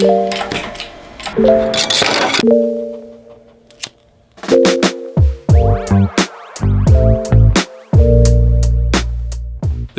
The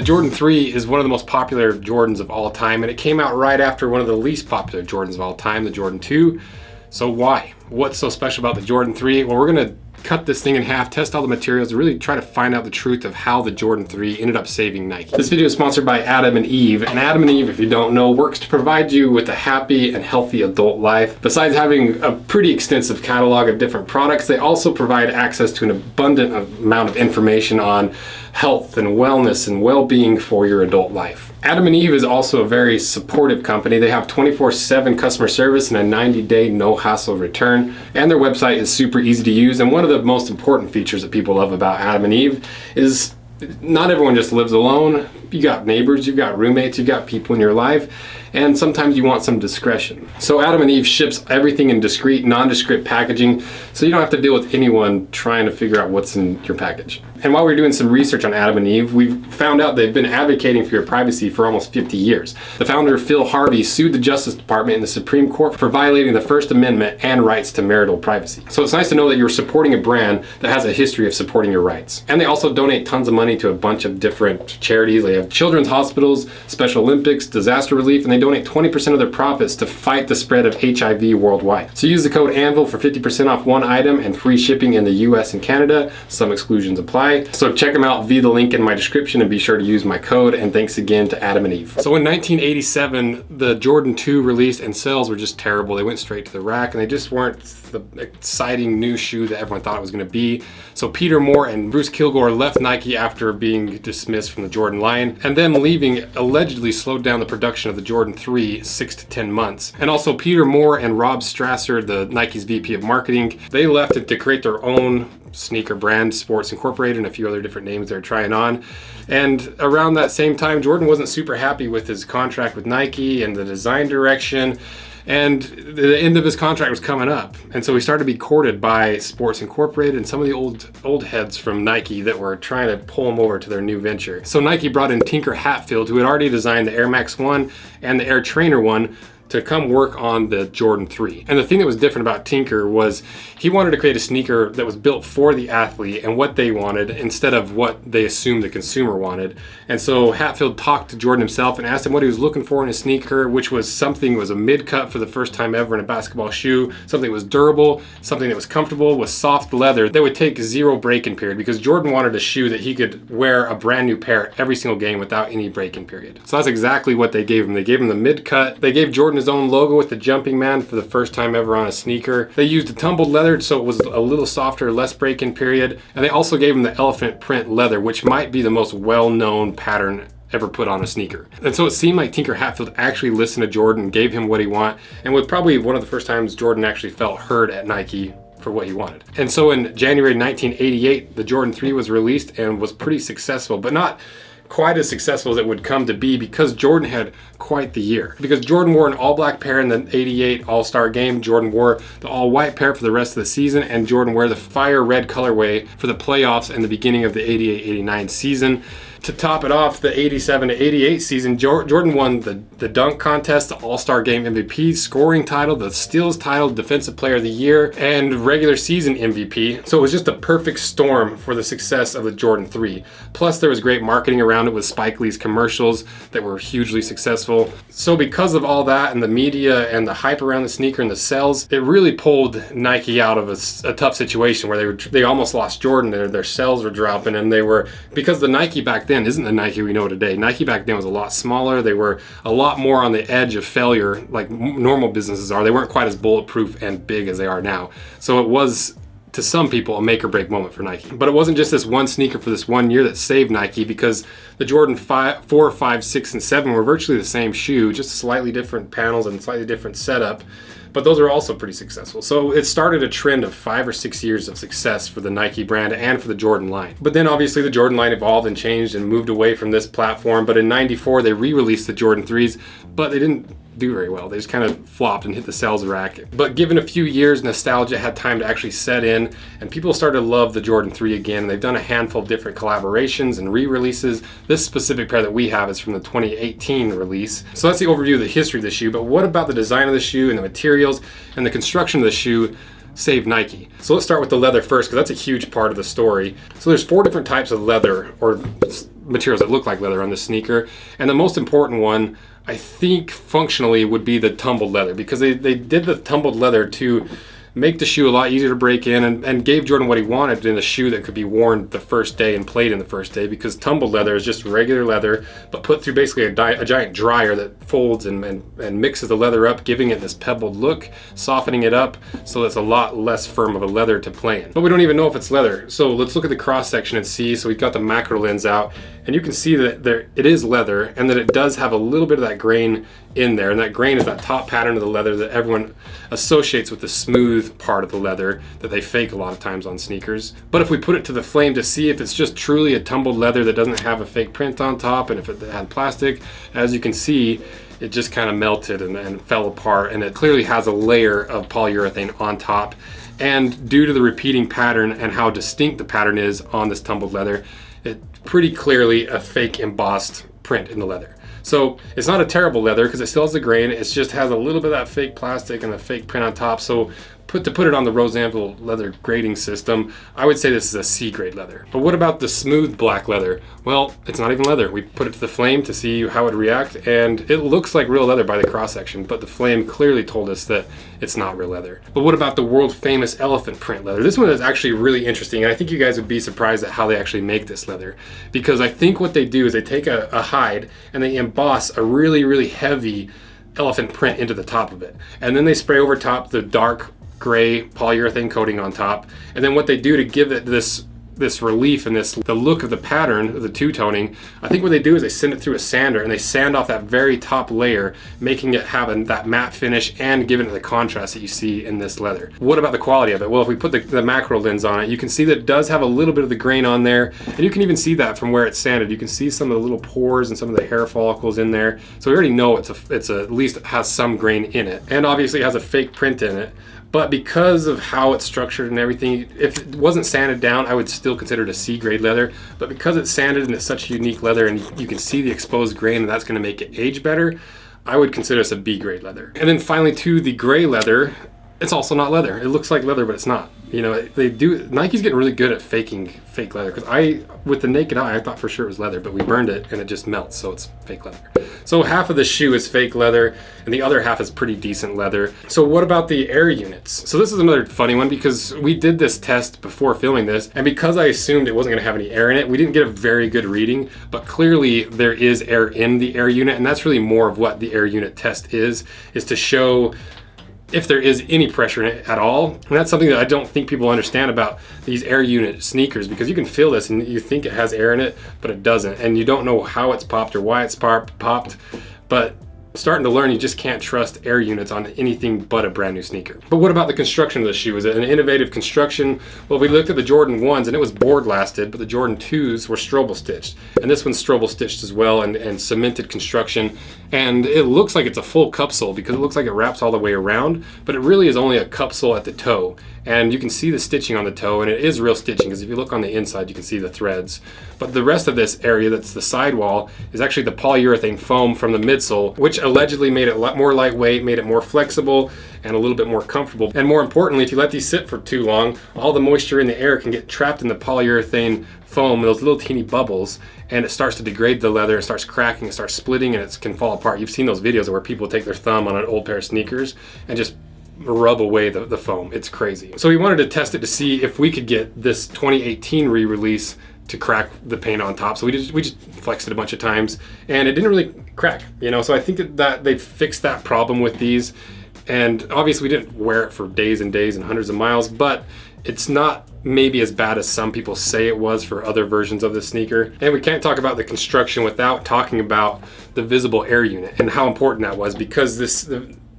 Jordan 3 is one of the most popular Jordans of all time, and it came out right after one of the least popular Jordans of all time, the Jordan 2. So why? What's so special about the Jordan 3? Well, we're gonna cut this thing in half, test all the materials, and really try to find out the truth of how the Jordan 3 ended up saving Nike. This video is sponsored by Adam and Eve, and Adam and Eve, if you don't know, works to provide you with a happy and healthy adult life. Besides having a pretty extensive catalog of different products, they also provide access to an abundant amount of information on health and wellness and well-being for your adult life. Adam and Eve is also a very supportive company. They have 24/7 customer service and a 90-day no-hassle return, and their website is super easy to use. And one of the most important features that people love about Adam and Eve is not everyone just lives alone. You got neighbors, you've got roommates, you've got people in your life, and sometimes you want some discretion. So Adam and Eve ships everything in discreet, nondescript packaging, so you don't have to deal with anyone trying to figure out what's in your package. And while we were doing some research on Adam and Eve, we found out they've been advocating for your privacy for almost 50 years. The founder, Phil Harvey, sued the Justice Department and the Supreme Court for violating the First Amendment and rights to marital privacy. So it's nice to know that you're supporting a brand that has a history of supporting your rights. And they also donate tons of money to a bunch of different charities. They have children's hospitals, Special Olympics, disaster relief, and they donate 20% of their profits to fight the spread of HIV worldwide. So use the code Anvil for 50% off one item and free shipping in the US and Canada. Some exclusions apply. So check them out via the link in my description and be sure to use my code. And thanks again to Adam and Eve. So in 1987, the Jordan 2 released and sales were just terrible. They went straight to the rack and they just weren't the exciting new shoe that everyone thought it was going to be. So Peter Moore and Bruce Kilgore left Nike after being dismissed from the Jordan line, and them leaving allegedly slowed down the production of the Jordan 3 6 to 10 months. And also Peter Moore and Rob Strasser, the Nike's VP of marketing, they left it to create their own sneaker brand, Sports Incorporated, and a few other different names they're trying on. And around that same time, Jordan wasn't super happy with his contract with Nike and the design direction, and the end of his contract was coming up. And so he started to be courted by Sports Incorporated and some of the old heads from Nike that were trying to pull him over to their new venture. So Nike brought in Tinker Hatfield, who had already designed the Air Max 1 and the Air Trainer 1, to come work on the Jordan 3. And the thing that was different about Tinker was he wanted to create a sneaker that was built for the athlete and what they wanted instead of what they assumed the consumer wanted. And so Hatfield talked to Jordan himself and asked him what he was looking for in a sneaker, which was a mid-cut for the first time ever in a basketball shoe, something that was durable, something that was comfortable with soft leather that would take zero break-in period, because Jordan wanted a shoe that he could wear a brand new pair every single game without any break-in period. So that's exactly what they gave him. They gave him the mid-cut. They gave Jordan his own logo with the jumping man for the first time ever on a sneaker. They used a tumbled leather so it was a little softer, less break-in period, and they also gave him the elephant print leather, which might be the most well-known pattern ever put on a sneaker. And so it seemed like Tinker Hatfield actually listened to Jordan, gave him what he wanted, and was probably one of the first times Jordan actually felt heard at Nike for what he wanted. And so in January 1988, the Jordan 3 was released and was pretty successful, but not quite as successful as it would come to be, because Jordan had quite the year. Because Jordan wore an all-black pair in the 88 All-Star game, Jordan wore the all-white pair for the rest of the season, and Jordan wore the fire red colorway for the playoffs and the beginning of the 88-89 season. To top it off, the 87 to 88 season, Jordan won the dunk contest, the All-Star Game MVP, scoring title, the steals title, Defensive Player of the Year, and regular season MVP. So it was just a perfect storm for the success of the Jordan 3. Plus, there was great marketing around it with Spike Lee's commercials that were hugely successful. So because of all that and the media and the hype around the sneaker and the sales, it really pulled Nike out of a tough situation where they almost lost Jordan. Their sales were dropping, and because the Nike back then isn't the Nike we know today. Nike back then was a lot smaller. They were a lot more on the edge of failure, like normal businesses are. They weren't quite as bulletproof and big as they are now. So it was, to some people, a make or break moment for Nike. But it wasn't just this one sneaker for this one year that saved Nike, because the Jordan 4, 5, 6, and 7 were virtually the same shoe, just slightly different panels and slightly different setup. But those are also pretty successful. So it started a trend of 5 or 6 years of success for the Nike brand and for the Jordan line. But then obviously the Jordan line evolved and changed and moved away from this platform. But in '94, they re-released the Jordan 3s, but they didn't do very well. They just kind of flopped and hit the sales rack. But given a few years, nostalgia had time to actually set in, and people started to love the Jordan 3 again. They've done a handful of different collaborations and re-releases. This specific pair that we have is from the 2018 release. So that's the overview of the history of the shoe, but what about the design of the shoe and the materials and the construction of the shoe saved Nike? So let's start with the leather first, because that's a huge part of the story. So there's 4 different types of leather, or materials that look like leather on this sneaker, and the most important one, I think functionally, would be the tumbled leather, because they did the tumbled leather to make the shoe a lot easier to break in, and gave Jordan what he wanted in a shoe that could be worn the first day and played in the first day, because tumbled leather is just regular leather but put through basically a giant dryer that folds and mixes the leather up, giving it this pebbled look, softening it up so it's a lot less firm of a leather to play in. But we don't even know if it's leather, so let's look at the cross section and see. So we've got the macro lens out, and you can see that it is leather, and that it does have a little bit of that grain in there, and that grain is that top pattern of the leather that everyone associates with the smooth part of the leather that they fake a lot of times on sneakers. But if we put it to the flame to see if it's just truly a tumbled leather that doesn't have a fake print on top, and if it had plastic, as you can see, it just kind of melted and fell apart, and it clearly has a layer of polyurethane on top. And due to the repeating pattern and how distinct the pattern is on this tumbled leather, it's pretty clearly a fake embossed print in the leather. So it's not a terrible leather, because it still has the grain, it just has a little bit of that fake plastic and the fake print on top. So to put it on the Rose Anvil leather grading system, I would say this is a C grade leather. But what about the smooth black leather? Well, it's not even leather. We put it to the flame to see how it would react, and it looks like real leather by the cross section, but the flame clearly told us that it's not real leather. But what about the world famous elephant print leather? This one is actually really interesting, and I think you guys would be surprised at how they actually make this leather, because I think what they do is they take a hide and they emboss a really heavy elephant print into the top of it, and then they spray over top the dark gray polyurethane coating on top. And then what they do to give it this relief and the look of the pattern of the two-toning, I think what they do is they send it through a sander and they sand off that very top layer, making it have that matte finish and giving it the contrast that you see in this leather. What about the quality of it? Well, if we put the macro lens on it, you can see that it does have a little bit of the grain on there, and you can even see that from where it's sanded. You can see some of the little pores and some of the hair follicles in there. So we already know it's at least has some grain in it, and obviously it has a fake print in it. But because of how it's structured and everything, if it wasn't sanded down, I would still consider it a C grade leather. But because it's sanded and it's such a unique leather, and you can see the exposed grain, and that's going to make it age better, I would consider this a B grade leather. And then finally, to the gray leather, it's also not leather. It looks like leather, but it's not. You know, Nike's getting really good at faking fake leather, because with the naked eye, I thought for sure it was leather, but we burned it and it just melts, so it's fake leather. So half of the shoe is fake leather and the other half is pretty decent leather. So what about the air units? So this is another funny one, because we did this test before filming this, and because I assumed it wasn't gonna have any air in it, we didn't get a very good reading, but clearly there is air in the air unit, and that's really more of what the air unit test is to show if there is any pressure in it at all. And that's something that I don't think people understand about these air unit sneakers, because you can feel this and you think it has air in it, but it doesn't. And you don't know how it's popped or why it's popped, but starting to learn you just can't trust air units on anything but a brand new sneaker. But what about the construction of the shoe? Is it an innovative construction? Well, we looked at the Jordan 1s and it was board lasted, but the Jordan 2s were Strobel stitched. And this one's Strobel stitched as well, and cemented construction. And it looks like it's a full cupsole because it looks like it wraps all the way around, but it really is only a cupsole at the toe. And you can see the stitching on the toe, and it is real stitching, because if you look on the inside, you can see the threads. But the rest of this area that's the sidewall is actually the polyurethane foam from the midsole, which allegedly made it a lot more lightweight, made it more flexible, and a little bit more comfortable. And more importantly, if you let these sit for too long, all the moisture in the air can get trapped in the polyurethane foam, those little teeny bubbles, and it starts to degrade the leather, it starts cracking, it starts splitting, and it can fall apart. You've seen those videos where people take their thumb on an old pair of sneakers and just rub away the foam. It's crazy. So we wanted to test it to see if we could get this 2018 re-release to crack the paint on top. So we just flexed it a bunch of times, and it didn't really crack, you know. So I think that they fixed that problem with these, and obviously we didn't wear it for days and days and hundreds of miles, but it's not maybe as bad as some people say it was for other versions of the sneaker. And we can't talk about the construction without talking about the visible air unit and how important that was, because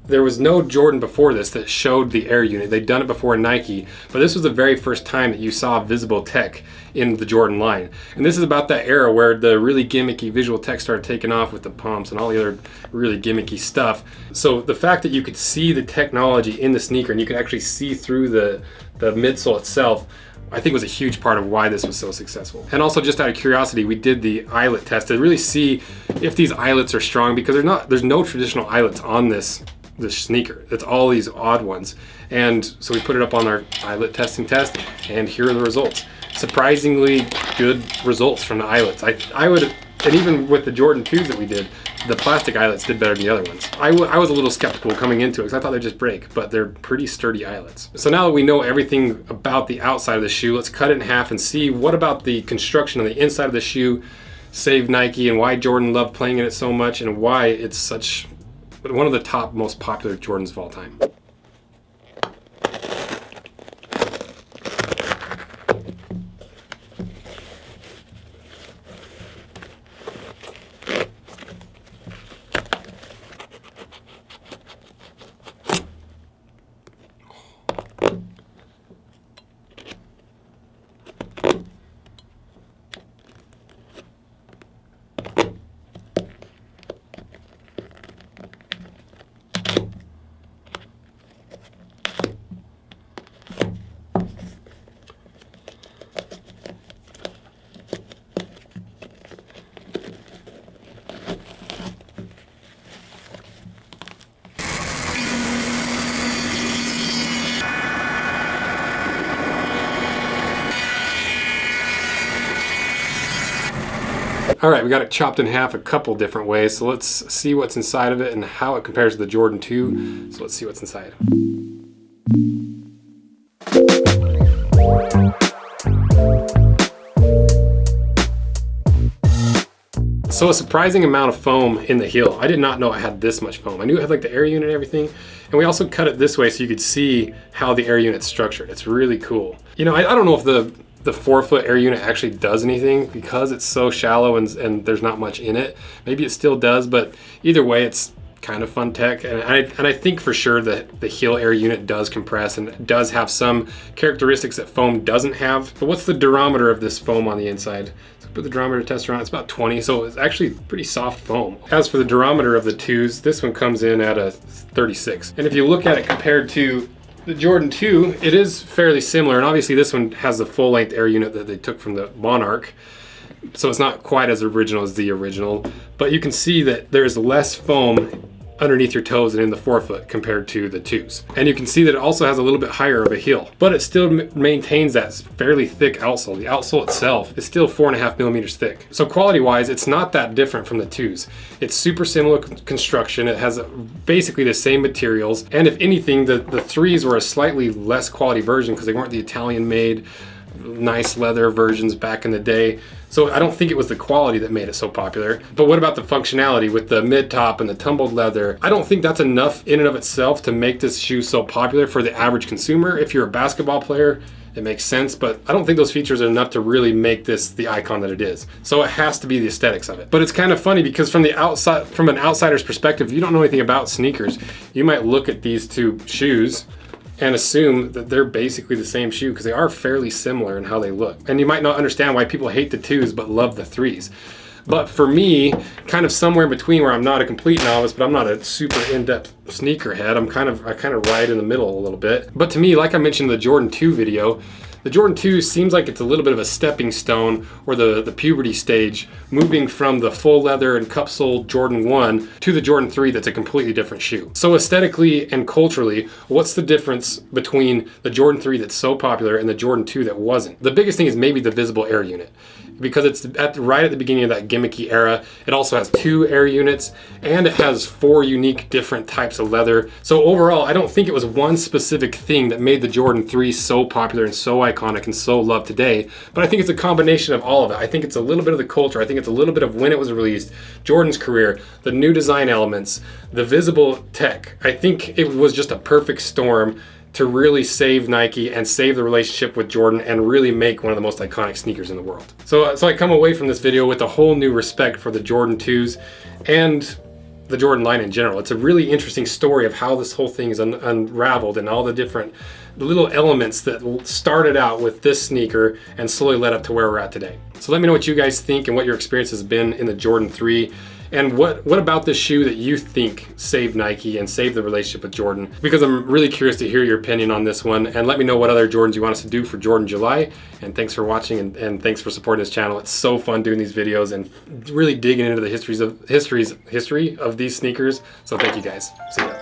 There was no Jordan before this that showed the air unit. They'd done it before in Nike, but this was the very first time that you saw visible tech in the Jordan line. And this is about that era where the really gimmicky visual tech started taking off with the pumps and all the other really gimmicky stuff. So the fact that you could see the technology in the sneaker and you could actually see through the midsole itself, I think was a huge part of why this was so successful. And also, just out of curiosity, we did the eyelet test to really see if these eyelets are strong, because there's no traditional eyelets on this sneaker. It's all these odd ones. And so we put it up on our eyelet testing test, and here are the results. Surprisingly good results from the eyelets. I would, and even with the Jordan 2s that we did, the plastic eyelets did better than the other ones. I was a little skeptical coming into it because I thought they'd just break, but they're pretty sturdy eyelets. So now that we know everything about the outside of the shoe, let's cut it in half and see what about the construction on the inside of the shoe saved Nike, and why Jordan loved playing in it so much, and why it's such one of the top most popular Jordans of all time. All right, we got it chopped in half a couple different ways, so let's see what's inside of it and how it compares to the Jordan 2. So let's see what's inside. So a surprising amount of foam in the heel. I did not know it had this much foam. I knew it had like the air unit and everything, and we also cut it this way so you could see how the air unit's structured. It's really cool. You know, I don't know if the forefoot air unit actually does anything because it's so shallow and there's not much in it. Maybe it still does, but either way, it's kind of fun tech. And I think for sure that the heel air unit does compress and does have some characteristics that foam doesn't have. But what's the durometer of this foam on the inside? So put the durometer tester on, it's about 20, so it's actually pretty soft foam. As for the durometer of the 2s, this one comes in at a 36. And if you look at it compared to the Jordan 2, it is fairly similar, and obviously this one has the full-length air unit that they took from the Monarch, so it's not quite as original as the original, but you can see that there's less foam underneath your toes and in the forefoot compared to the 2s. And you can see that it also has a little bit higher of a heel, but it still maintains that fairly thick outsole. The outsole itself is still 4.5 millimeters thick. So quality-wise, it's not that different from the 2s. It's super similar construction. It has basically the same materials. And if anything, the 3s were a slightly less quality version because they weren't the Italian-made, nice leather versions back in the day. So I don't think it was the quality that made it so popular. But what about the functionality with the mid-top and the tumbled leather? I don't think that's enough in and of itself to make this shoe so popular for the average consumer. If you're a basketball player, it makes sense, but I don't think those features are enough to really make this the icon that it is. So it has to be the aesthetics of it. But it's kind of funny because from the outside, from an outsider's perspective, if you don't know anything about sneakers, you might look at these two shoes and assume that they're basically the same shoe because they are fairly similar in how they look. And you might not understand why people hate the 2s but love the 3s. But for me, kind of somewhere in between, where I'm not a complete novice, but I'm not a super in-depth sneakerhead, I kind of ride in the middle a little bit. But to me, like I mentioned in the Jordan 2 video, the Jordan 2 seems like it's a little bit of a stepping stone, or the puberty stage, moving from the full leather and cup sole Jordan 1 to the Jordan 3 that's a completely different shoe. So aesthetically and culturally, what's the difference between the Jordan 3 that's so popular and the Jordan 2 that wasn't? The biggest thing is maybe the visible air unit, because it's right at the beginning of that gimmicky era. It also has 2 air units, and it has 4 unique different types of leather. So overall, I don't think it was one specific thing that made the Jordan 3 so popular and so iconic and so loved today, but I think it's a combination of all of it. I think it's a little bit of the culture. I think it's a little bit of when it was released, Jordan's career, the new design elements, the visible tech. I think it was just a perfect storm to really save Nike and save the relationship with Jordan and really make one of the most iconic sneakers in the world. So I come away from this video with a whole new respect for the Jordan 2s and the Jordan line in general. It's a really interesting story of how this whole thing is unraveled and all the different little elements that started out with this sneaker and slowly led up to where we're at today. So let me know what you guys think and what your experience has been in the Jordan 3. And what about this shoe that you think saved Nike and saved the relationship with Jordan? Because I'm really curious to hear your opinion on this one. And let me know what other Jordans you want us to do for Jordan July. And thanks for watching and thanks for supporting this channel. It's so fun doing these videos and really digging into the history of these sneakers. So thank you guys. See ya.